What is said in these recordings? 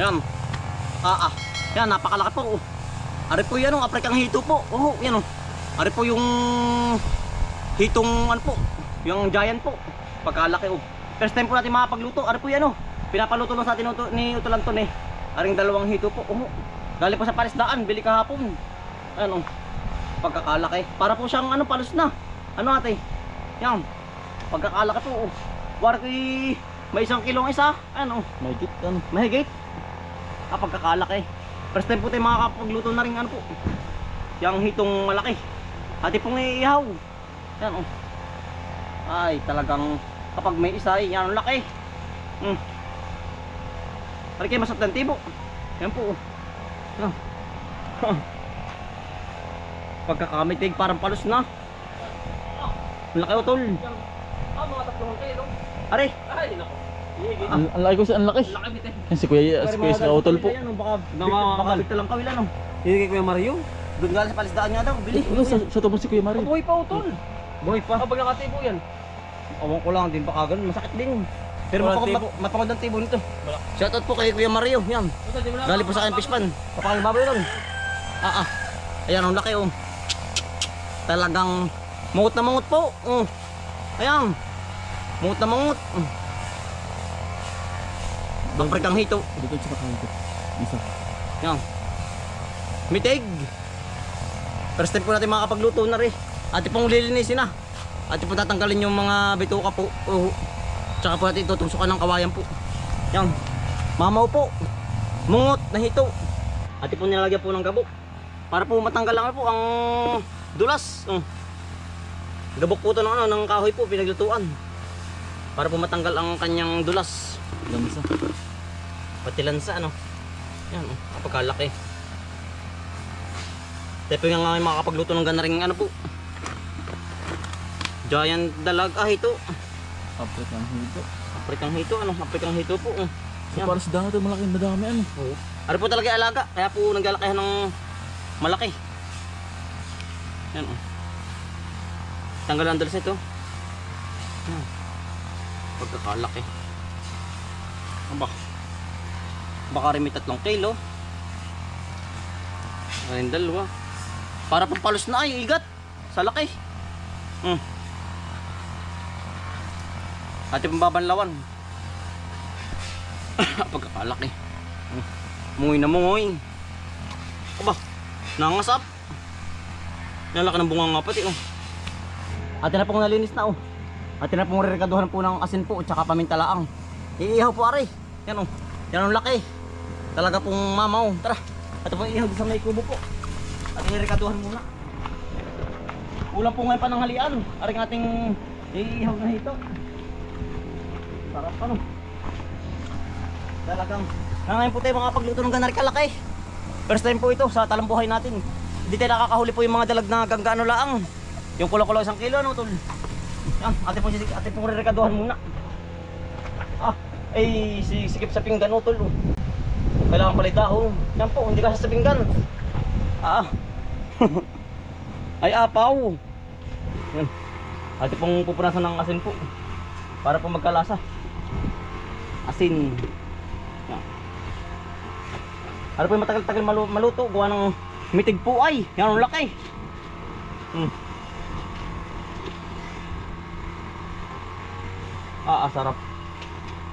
Yan. Yan, napakalaki po. Ari po yan, Afrikang hito po. Yan. Ari po yung hitong ano po, yung giant po. Pagkalaki. First time po natin makapagluto. Ari po yan. Pinapaluto lang sa atin ni Utolanton eh. Aring dalawang hito po. Galing po sa Palisdaan, bili kahapon. Ayan pagkakalaki. Para po siyang palos na. Ano ate? Yan. Pagkakalaki po. Warki may 1 kilong isa. Mahigit mahigit. Pagkakalaki. First time po tayo makakapagluto na rin po. Yang hitong malaki. Ate pong iihaw. Yan Ay talagang kapag may isa yan laki. Pari kayo masarap ng tibo. Yan po. Pagkakamitig parang palos na. Laki Utol. Mga 3 kilo. Ari. Ay nako. Ang laki ko ang laki. Yan si Kuya Utol po. Baka bigta lang kawilan Hindi kay Kuya Mario. Doon galing sa Palisdaan niya daw, bili. Sa tubos si Kuya Mario. Buhay pa Utol. Buhay pa. Pag nakatibo yan. Awang ko lang din pa kagan, masakit din. Pero mapakod ng tibo nito. Shoutout po kay Kuya Mario, yan. Galing po sa akin fishpan. Papakang baboy doon. Ayan ang laki Talagang mungot na mungot po. Ayan. Mungot na mungot. Afrikang hito. Dito sa hito. Isa. Yan. Mitig. First time po natin makakapagluto na rin. Ate pong lilinisin na. Ate po tatanggalin yung mga bituka po. Tsaka po natin tutusukan ng kawayan po. Yan. Mamaw po. Mungot na hito. Ate po nilalagyan po ng gabok. Para po matanggal lang po ang dulas. Gabok po ito ng kahoy po pinaglutuan. Para po matanggal ang kanyang dulas. Lansa. Pati lansa Yan kapagkalaki. Tayo po nga makakapagluto ng ganaring po. Giant dalag hito. Afrikang hito. Afrikang hito po. Sa Palisdaan ito malaking madami Ari po talaga alaga. Kaya po naglalakihan ng malaki. Yan Tanggal ang dulas ito. Pagkakalaki. Baka rin may 3 kilo. Ayun 2. Para pang palos na igat. Sa laki. Ate pang babanlawan. Pagkakalaki. Mungoy na mungoy. Nangasap. Nalaki ng bunga nga pati Ate na pong nalinis na Ate na pong rerekaduhan po ng asin po at saka pamintalaang. Iihaw po ari. Yan Yan ang laki. Talaga pong mamaw. Tara. Ate pong iihaw sa may kubo po. At rerekaduhan muna. Ulang po ngayon pananghalian. Ari ng ating iihaw na hito. Sarap Talagang ngayon po tayo mga pagluto ng ganari kalaki. First time po ito sa talambuhay natin. Hindi tayo nakakahuli po yung mga dalag na ganggaano laang. Yung kulo-kulo 1 kilo Tol. Yan, ate po rerekaduhan muna. Sigip sa pinggan Tol. Kailangan pala dahon. Yan po, hindi kasi sa pinggan. Ay apaw. Yan. Ate pong pupunasan ng asin po. Para po magkalasa. Asin. Yan. Ano po yung matagal-tagal maluto. Gawa ng mitig po ay. Yan ang laki. Sarap.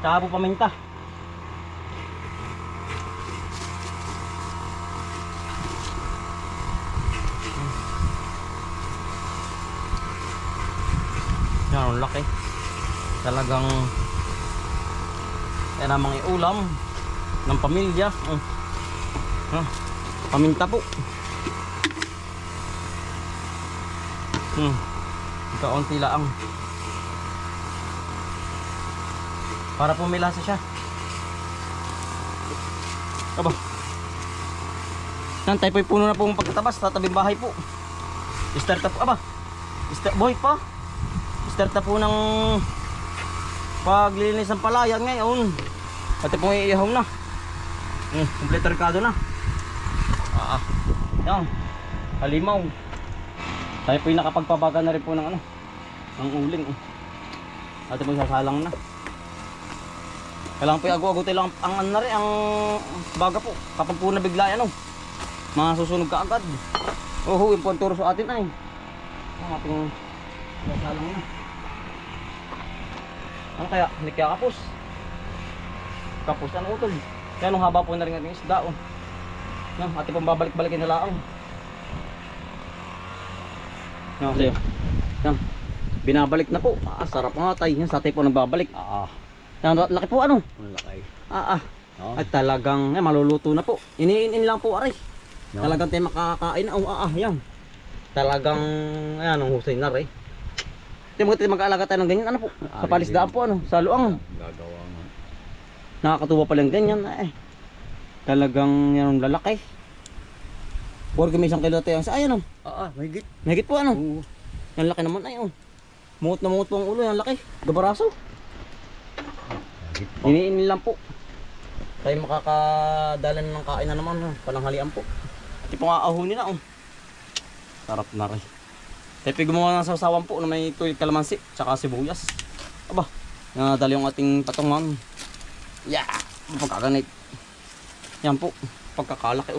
Tsaka po paminta. Yan ang laki. Talagang yan namang iulam ng pamilya. Paminta po. Kaunti lang. Para po may lasa siya. Yan, tayo po puno na po pagkatabas. Tatabing bahay po. Start po. Boy pa. Start po ng paglilinis ng palayan ngayon. Pati po iihaw na. Kompleto rekado na. Yan. Halimaw. Tayo po yung nakapagpabaga na rin po ng ng uling. Pati po sasalang na. Kailangan po i-agu-agutin lang ang ano na rin, ang baga po. Kapag po nabigla ano, masusunog ka agad. Oh, yung po ang turo sa atin ay. Ang ating nasalang na. Ano kaya? Hindi kaya kapos. Kapos, ano utol? Yan, ang haba po na rin ating isda. Oh. Yan, ating pong babalik-balikin na laang. Yan, kasi, yan. Binabalik na po. Sarap nga tay. Yan, sa ating po nagbabalik. Yan, laki po ano? Malaki. Ay talagang, maluluto na po. Iniin lang po, aray. Talagang tayo makakain. Yan. Talagang, ayan, ang husay na rin. Tayo mag-aalaga tayo ng ganyan, ano po? Sa palisdaan po, ano? Sa luang. Gagawa nga. Nakakatuwa pa lang ganyan, Talagang, yan ang lalaki. Huwag kami isang kilo tayo. Ayan, Mahigit. mahigit po, ano? Oo. Yan laki naman, Muot na muot po ang ulo, yan laki. Gabaraso. Mahigit. Iniin lang po. Tayo makakadalan ng kain na naman, pananghalian po. At yung aahunin na, Sarap na rin. Tayo gumawa ng sasawan po na may tuyo kalamansi, tsaka sibuyas. Aba, nadali yung ating patungan. Yeah, pagkaganit. Yan po, pagkakalaki,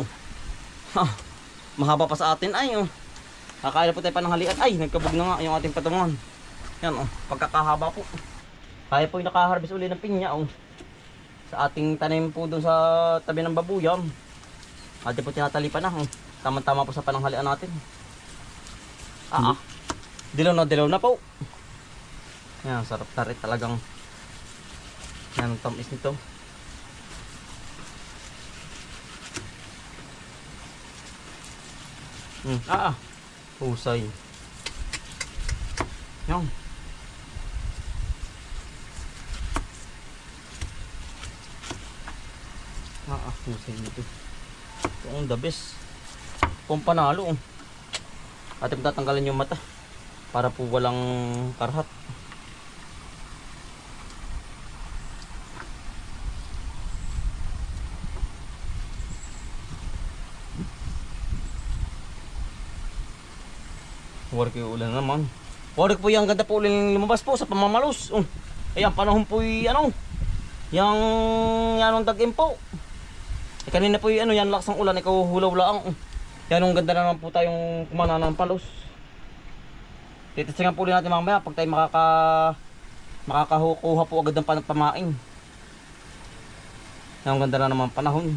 Mahaba pa sa atin, Kakain na po tayo pananghalian. Ay, nagkabog na nga yung ating patungan. Yan, pagkakahaba po. Kaya po yung nakaharvest uli ng pinya, sa ating tanim po doon sa tabi ng babuyam. Atin po tinatalipan na, Tama-tama po sa pananghalian natin. Dilaw na po. Yan, sarap tarit talagang. Yan ang tamis nito. Husay. Yan. Husay nito. Ito ang the best. Kung panalo, ating tatanggalin yung mata para po walang karhat. Huwag kayo ulan naman. Huwag po yung ganda po ulan lumabas po sa pamamalos. Ayan, panahon po yung yung yanong tag-in po. Kanina po yung yan lakas ng ulan, ikaw hulaw lang. Yan ang ganda na naman po tayong kumana ng palos. Titistingan po ulit natin mamaya pag tayo makakakuha po agad ng pamain. Yan ang ganda na naman panahon.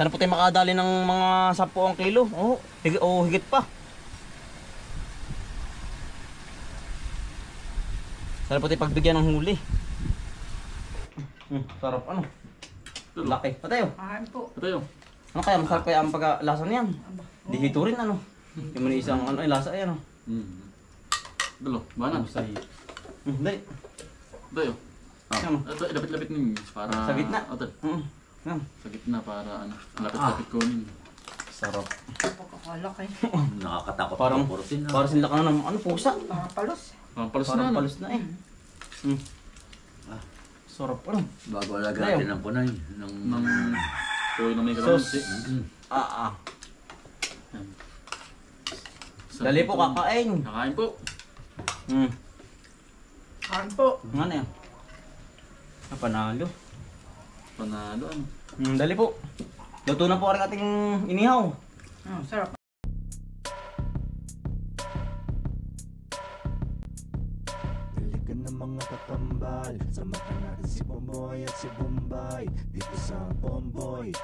Sana po tayo makadali ng mga 10 kilo. Higit pa. Sana po tayo pagbigyan ng huli. Sarap laki. Patayo. Patayo. Ano kaya masarap kaya ang pagkalasa niyan? Dihito rin Yung may isang lasa ay Dalo, banan. Dali. Patayo. Ano? Ito, ilapit-lapit ninyo para... Sa gitna? Yan. Sa gitna para lapit-lapit ko ninyo. Sarap. Pagkakalaki. Nakakatakot. Parang Porosin na. sila ka na ng pusa. Mga palos. Pampalos Parang na. palos na Sarap Bago alagatin ng punay. Ng tuloy na may kalamansi. Dali po kakain. Kakain po. Kaan po. Ano yan? Panalo. Panalo ano. Dali po. Luto na po ang ating inihaw. Sarap. Halika na mga kakambal, samahan natin si Bomboy at si Bombay dito sa Bomboy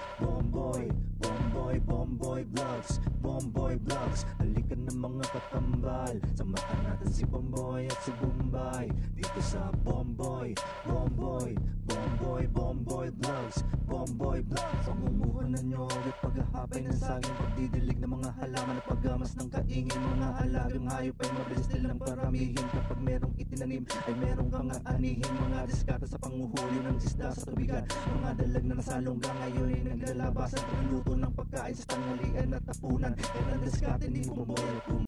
Vlogs. Halika na mga kakambal, samahan natin si Bomboy at si Bombay dito sa Bomboy Vlogs. Pamumuha na nyo ulit paghahapay ng saging, pagdidilig ng mga halaman at paggamas ng kaingin. Mga alagang hayop ay mabilis nilang paramihin. Kapag merong itinanim ay merong kang aanihin. Mga diskata sa panguhuli ng isda sa tubigan. Mga dalag na nasalongga ngayon ay naglalabasan. Pagluto ng pagkain sa tanghalian at tapunan. Yan ang diskate ni Bomboy.